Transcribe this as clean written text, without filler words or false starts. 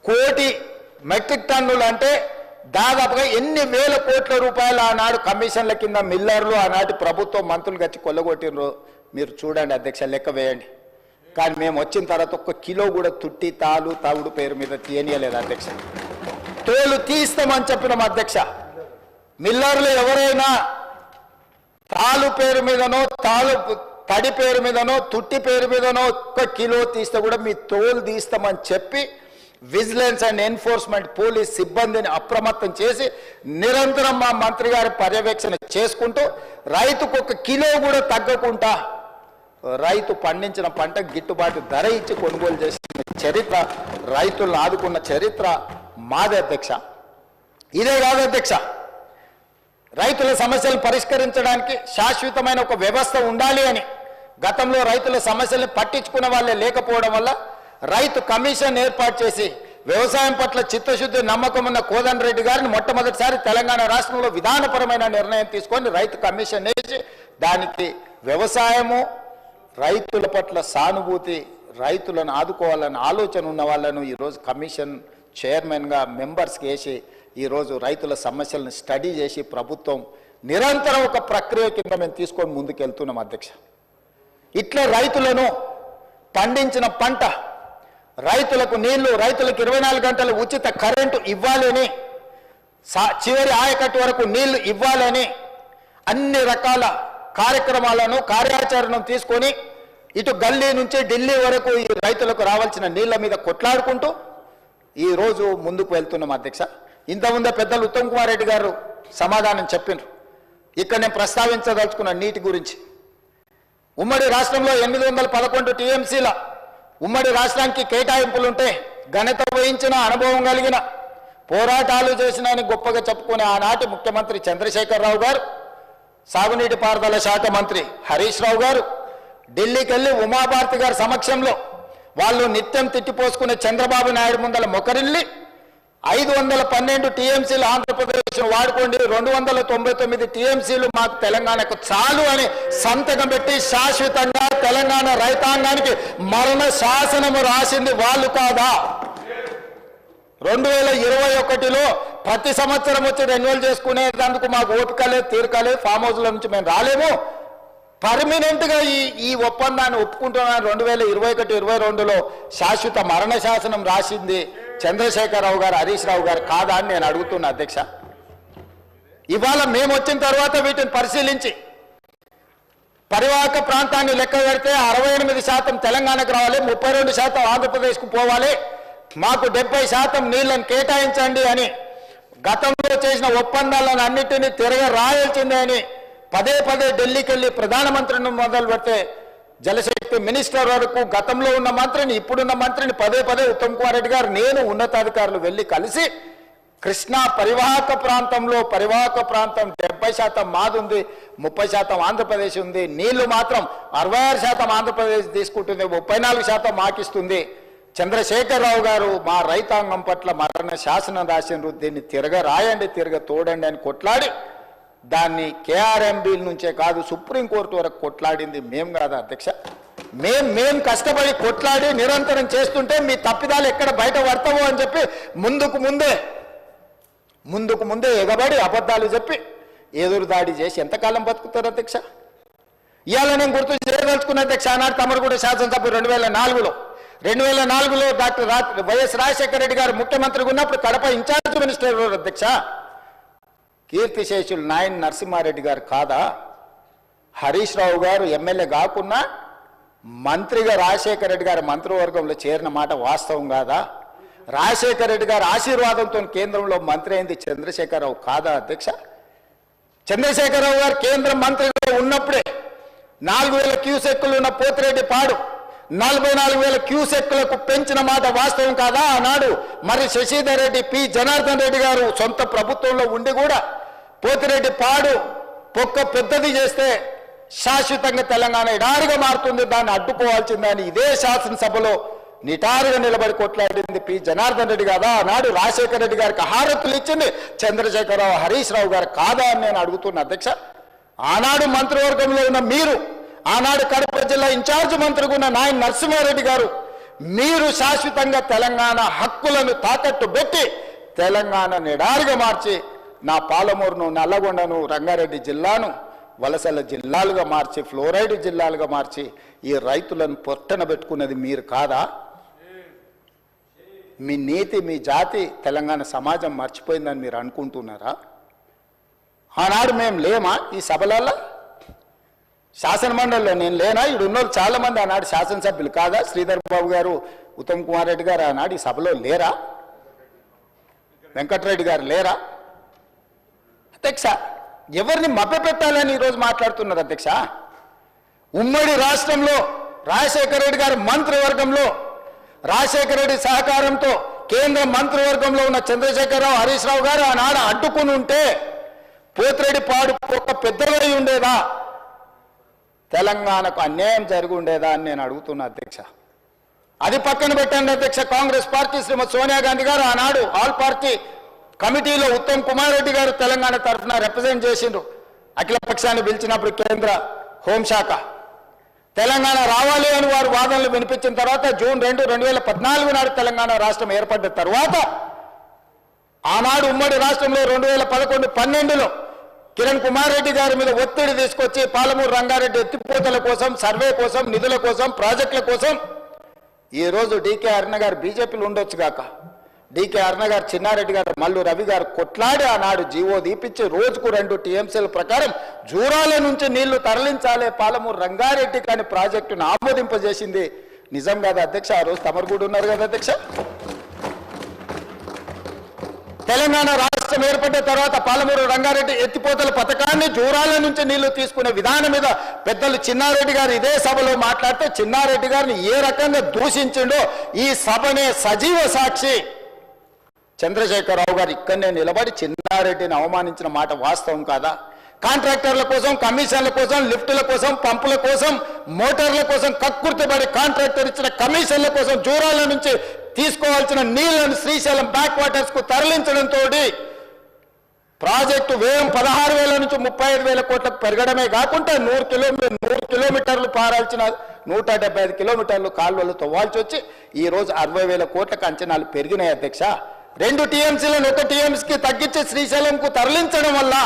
కోటి మెట్రిక్ టన్నులు అంటే దాదాపుగా ఎన్ని వేల కోట్ల రూపాయలు ఆనాడు కమిషన్ల కింద మిల్లర్లు ఆనాటి ప్రభుత్వం మంత్రులు గచ్చి కొల్లగొట్టినరు మీరు చూడండి అధ్యక్ష, లెక్క వేయండి. కానీ మేము వచ్చిన తర్వాత ఒక్క కిలో కూడా తుట్టి తాలు తాగుడు పేరు మీద తీయనియలేదు అధ్యక్ష. తోలు తీస్తామని చెప్పినాం అధ్యక్ష. మిల్లర్లు ఎవరైనా తాలు పేరు మీదనో తడి పేరు మీదనో తుట్టి పేరు మీదనో ఒక్క కిలో తీస్తే కూడా మీ తోలు తీస్తామని చెప్పి విజిలెన్స్ అండ్ ఎన్ఫోర్స్మెంట్ పోలీస్ సిబ్బందిని అప్రమత్తం చేసి నిరంతరం మా మంత్రి గారి పర్యవేక్షణ చేసుకుంటూ రైతుకు ఒక కిలో కూడా తగ్గకుండా రైతు పండించిన పంట గిట్టుబాటు ధర ఇచ్చి కొనుగోలు చేసిన చరిత్ర, రైతులను ఆదుకున్న చరిత్ర మాదే అధ్యక్ష. ఇదే కాదు అధ్యక్ష, రైతుల సమస్యలను పరిష్కరించడానికి శాశ్వతమైన ఒక వ్యవస్థ ఉండాలి అని గతంలో రైతుల సమస్యలను పట్టించుకున్న వాళ్ళే లేకపోవడం వల్ల రైతు కమిషన్ ఏర్పాటు చేసి వ్యవసాయం పట్ల చిత్తశుద్ధి నమ్మకం ఉన్న కోదండ రెడ్డి గారిని మొట్టమొదటిసారి తెలంగాణ రాష్ట్రంలో విధానపరమైన నిర్ణయం తీసుకొని రైతు కమిషన్ వేసి దానికి వ్యవసాయము రైతుల పట్ల సానుభూతి, రైతులను ఆదుకోవాలన్న ఆలోచన ఉన్న వాళ్ళను ఈరోజు కమిషన్ చైర్మన్గా మెంబర్స్కి వేసి ఈరోజు రైతుల సమస్యలను స్టడీ చేసి ప్రభుత్వం నిరంతరం ఒక ప్రక్రియ కింద మేము తీసుకొని ముందుకెళ్తున్నాం అధ్యక్ష. ఇట్లా రైతులను పండించిన పంట, రైతులకు నీళ్లు, రైతులకు 24 గంటలు ఉచిత కరెంటు ఇవ్వాలని, చివరి ఆయకట్టు వరకు నీళ్లు ఇవ్వాలని అన్ని రకాల కార్యక్రమాలను కార్యాచరణను తీసుకొని ఇటు గల్లీ నుంచి ఢిల్లీ వరకు ఈ రైతులకు రావాల్సిన నీళ్ల మీద కొట్లాడుకుంటూ ఈరోజు ముందుకు వెళ్తున్నాం అధ్యక్ష. ఇంతకుముందే పెద్దలు ఉత్తమ్ కుమార్ రెడ్డి గారు సమాధానం చెప్పినారు. ఇక్కడ నేను ప్రస్తావించదలుచుకున్న నీటి గురించి. ఉమ్మడి రాష్ట్రంలో 811 టీఎంసీల ఉమ్మడి రాష్ట్రానికి కేటాయింపులుంటే ఘనత వహించిన అనుభవం కలిగిన పోరాటాలు చేసిన అని గొప్పగా చెప్పుకునే ఆనాటి ముఖ్యమంత్రి చంద్రశేఖరరావు గారు, సాగునీటి పారుదల శాఖ మంత్రి హరీష్ రావు గారు ఢిల్లీకి వెళ్ళి ఉమాభారతి గారి సమక్షంలో వాళ్ళు నిత్యం తిట్టిపోసుకునే చంద్రబాబు నాయుడు ముందల మొకరిల్లి 512 టీఎంసీలు ఆంధ్రప్రదేశ్ వాడుకోండి, 299 టీఎంసీలు మాకు తెలంగాణకు చాలు అని సంతకం పెట్టి శాశ్వతంగా తెలంగాణ రైతాంగానికి మరణ శాసనము రాసింది వాళ్ళు కాదా? 2021లో ప్రతి సంవత్సరం వచ్చి రెన్యువల్ చేసుకునేందుకు మాకు ఓపిక లేదు, తీరిక లేదు, ఫామ్ హౌస్ల నుంచి మేము రాలేము. పర్మనెంట్గా ఈ ఒప్పందాన్ని ఒప్పుకుంటున్నాను 2021-22లో శాశ్వత మరణ శాసనం రాసింది చంద్రశేఖరరావు గారు, హరీష్ రావు గారు కాదా అని నేను అడుగుతున్నా అధ్యక్ష. ఇవాళ మేము వచ్చిన తర్వాత వీటిని పరిశీలించి పరివాహక ప్రాంతాన్ని లెక్క పెడితే 68% తెలంగాణకు రావాలి, 32% ఆంధ్రప్రదేశ్కు పోవాలి, మాకు 70% నీళ్లను కేటాయించండి అని గతంలో చేసిన ఒప్పందాలను అన్నిటినీ తిరగ రాయాల్సిందే అని పదే ఢిల్లీకి వెళ్ళి ప్రధానమంత్రిని మొదలు పెడితే జలశక్తి మినిస్టర్ వరకు గతంలో ఉన్న మంత్రిని, ఇప్పుడున్న మంత్రిని పదే ఉత్తమ్ కుమార్ రెడ్డి గారు, నేను ఉన్నతాధికారులు వెళ్ళి కలిసి కృష్ణా పరివాహక ప్రాంతం 70% మాది ఉంది, 30% ఆంధ్రప్రదేశ్ ఉంది, నీళ్లు మాత్రం 66% ఆంధ్రప్రదేశ్ తీసుకుంటుంది, 34% మాకిస్తుంది. చంద్రశేఖరరావు గారు మా రైతాంగం పట్ల మరణ శాసనం రాసినారు, దీన్ని తిరగ రాయండి, తిరగ తోడండి అని కొట్లాడి దాన్ని కేఆర్ఎంబీ నుంచే కాదు సుప్రీంకోర్టు వరకు కొట్లాడింది మేము కాదా అధ్యక్ష? మేం కష్టపడి కొట్లాడి నిరంతరం చేస్తుంటే మీ తప్పిదాలు ఎక్కడ బయట పడతావో అని చెప్పి ముందుకు ముందే ఎగబడి అబద్ధాలు చెప్పి ఎదురుదాడి చేసి ఎంతకాలం బతుకుతారు అధ్యక్ష? ఇవాళ నేను గుర్తు చేయదలుచుకున్న అధ్యక్ష, ఆనాడు తమరుగూడ శాసనసభ 2004లో డాక్టర్ వైఎస్ రాజశేఖర రెడ్డి గారు ముఖ్యమంత్రిగా ఉన్నప్పుడు కడప ఇన్ఛార్జ్ మినిస్టర్ అధ్యక్ష కీర్తిశేషులు నాయన్ నరసింహారెడ్డి గారు కాదా? హరీష్ రావు గారు ఎమ్మెల్యే కాకున్నా మంత్రిగా రాజశేఖర రెడ్డి గారి మంత్రివర్గంలో చేరిన మాట వాస్తవం కాదా? రాజశేఖర రెడ్డి గారి ఆశీర్వాదంతో కేంద్రంలో మంత్రి అయింది చంద్రశేఖరరావు కాదా అధ్యక్ష? చంద్రశేఖరరావు గారు కేంద్ర మంత్రిగా ఉన్నప్పుడే 4000 క్యూసెక్కులు ఉన్న పోతిరెడ్డి పాడు 44,000 క్యూసెక్కులకు పెంచిన మాట వాస్తవం కాదా ఆనాడు? మరి శశిధర్ రెడ్డి, పి జనార్దన్ రెడ్డి గారు సొంత ప్రభుత్వంలో ఉండి కూడా పోతిరెడ్డి పాడు పొక్క పెద్దది చేస్తే శాశ్వతంగా తెలంగాణ ఎడారిగా మారుతుంది, దాన్ని అడ్డుకోవాల్సిందని ఇదే శాసనసభలో నిటారుగా నిలబడి కొట్లాడింది పి జనార్దన్ రెడ్డి కాదా? ఆనాడు రాజశేఖర రెడ్డి గారికి హారతులు ఇచ్చింది చంద్రశేఖరరావు, హరీష్ రావు గారు కాదా అని నేను అడుగుతున్నా అధ్యక్ష. ఆనాడు మంత్రివర్గంలో ఉన్న మీరు, ఆనాడు కడప జిల్లా ఇన్ఛార్జ్ మంత్రిగా ఉన్న నాయన్ నరసింహారెడ్డి గారు మీరు శాశ్వతంగా తెలంగాణ హక్కులను తాకట్టు పెట్టి తెలంగాణ నిడారిగా మార్చి నా పాలమూరును, నల్లగొండను, రంగారెడ్డి జిల్లాను వలసల జిల్లాలుగా మార్చి, ఫ్లోరైడ్ జిల్లాలుగా మార్చి ఈ రైతులను పొట్టన పెట్టుకున్నది మీరు కాదా? మీ నీతి, మీ జాతి తెలంగాణ సమాజం మర్చిపోయిందని మీరు అనుకుంటున్నారా? ఆనాడు మేము లేమా ఈ సభలలో? శాసనమండలిలో నేను లేనా? ఇక్కడ ఉన్నోళ్ళు చాలామంది ఆనాడు శాసనసభ్యులు కాదా? శ్రీధర్ బాబు గారు, ఉత్తమ్ కుమార్ రెడ్డి గారు ఆనాడు ఈ సభలో లేరా? వెంకటరెడ్డి గారు లేరా? అధ్యక్ష, ఎవరిని మభ్యపెట్టాలని ఈరోజు మాట్లాడుతున్నారు అధ్యక్ష? ఉమ్మడి రాష్ట్రంలో రాజశేఖర రెడ్డి గారి మంత్రివర్గంలో, రాజశేఖర రెడ్డి సహకారంతో కేంద్ర మంత్రివర్గంలో ఉన్న చంద్రశేఖరరావు, హరీష్ రావు గారు ఆనాడు అడ్డుకుని ఉంటే పోతిరెడ్డి పాడు ఒక పెద్దవై ఉండేదా? తెలంగాణకు అన్యాయం జరిగి ఉండేదా అని నేను అడుగుతున్నా అధ్యక్ష. అది పక్కన పెట్టండి అధ్యక్ష. కాంగ్రెస్ పార్టీ శ్రీమతి సోనియా గాంధీ గారు ఆనాడు ఆల్ పార్టీ కమిటీలో ఉత్తమ్ కుమార్ రెడ్డి గారు తెలంగాణ తరఫున రిప్రజెంట్ చేసిండ్రు. అఖిల పక్షాన్ని పిలిచినప్పుడు కేంద్ర హోంశాఖ తెలంగాణ రావాలి అని వారు వాదనలు వినిపించిన తర్వాత జూన్ 2, 2014 నాడు తెలంగాణ రాష్ట్రం ఏర్పడ్డ తర్వాత ఆనాడు ఉమ్మడి రాష్ట్రంలో 2011, 12లో కిరణ్ కుమార్ రెడ్డి గారి మీద ఒత్తిడి తీసుకొచ్చి పాలమూరు రంగారెడ్డి ఎత్తిపోతల కోసం, సర్వే కోసం, నిధుల కోసం, ప్రాజెక్టుల కోసం ఈరోజు డీకే అరుణ గారు బీజేపీలో ఉండొచ్చు గాక, డీకే అరుణ గారు, చిన్నారెడ్డి గారు, మల్లు రవి గారు కొట్లాడి ఆనాడు జీవో దీపించి రోజుకు 2 టీఎంసీల ప్రకారం జూరాల నుంచి నీళ్లు తరలించాలే పాలమూరు రంగారెడ్డి కానీ ప్రాజెక్టును ఆమోదింపజేసింది నిజం కదా అధ్యక్ష? ఆ రోజు తమరు కూడా ఉన్నారు కదా అధ్యక్ష. తెలంగాణ రాష్ట్రం ఏర్పడిన తర్వాత పాలమూరు రంగారెడ్డి ఎత్తిపోతల పథకాన్ని జూరాల నుంచి నీళ్లు తీసుకునే విధానం మీద పెద్దలు చిన్నారెడ్డి గారు ఇదే సభలో మాట్లాడితే చిన్నారెడ్డి గారిని ఏ రకంగా దూషించిండో ఈ సభనే సజీవ సాక్షి. చంద్రశేఖరరావు గారు ఇక్కడనే నిలబడి చిన్నారెడ్డిని అవమానించిన మాట వాస్తవం కాదా? కాంట్రాక్టర్ల కోసం, కమిషన్ల కోసం, లిఫ్టుల కోసం, పంపుల కోసం, మోటార్ల కోసం కక్కుర్తిపడి కాంట్రాక్టర్ ఇచ్చిన కమిషన్ల కోసం జూరాల నుంచి తీసుకోవాల్సిన నీళ్లను శ్రీశైలం బ్యాక్ వాటర్స్ కు తరలించడంతో ప్రాజెక్టు వ్యయం 16,000 నుంచి 35,000 కోట్లకు పెరగడమే కాకుండా 100 కిలోమీటర్లు పారాల్సిన 175 కిలోమీటర్లు కాలువలు తవ్వాల్సి వచ్చి ఈ రోజు 60,000 కోట్లకు అంచనాలు పెరిగినాయి అధ్యక్ష. 2 టీఎంసీలను 1 టీఎంసీకి తగ్గించి శ్రీశైలంకు తరలించడం వల్ల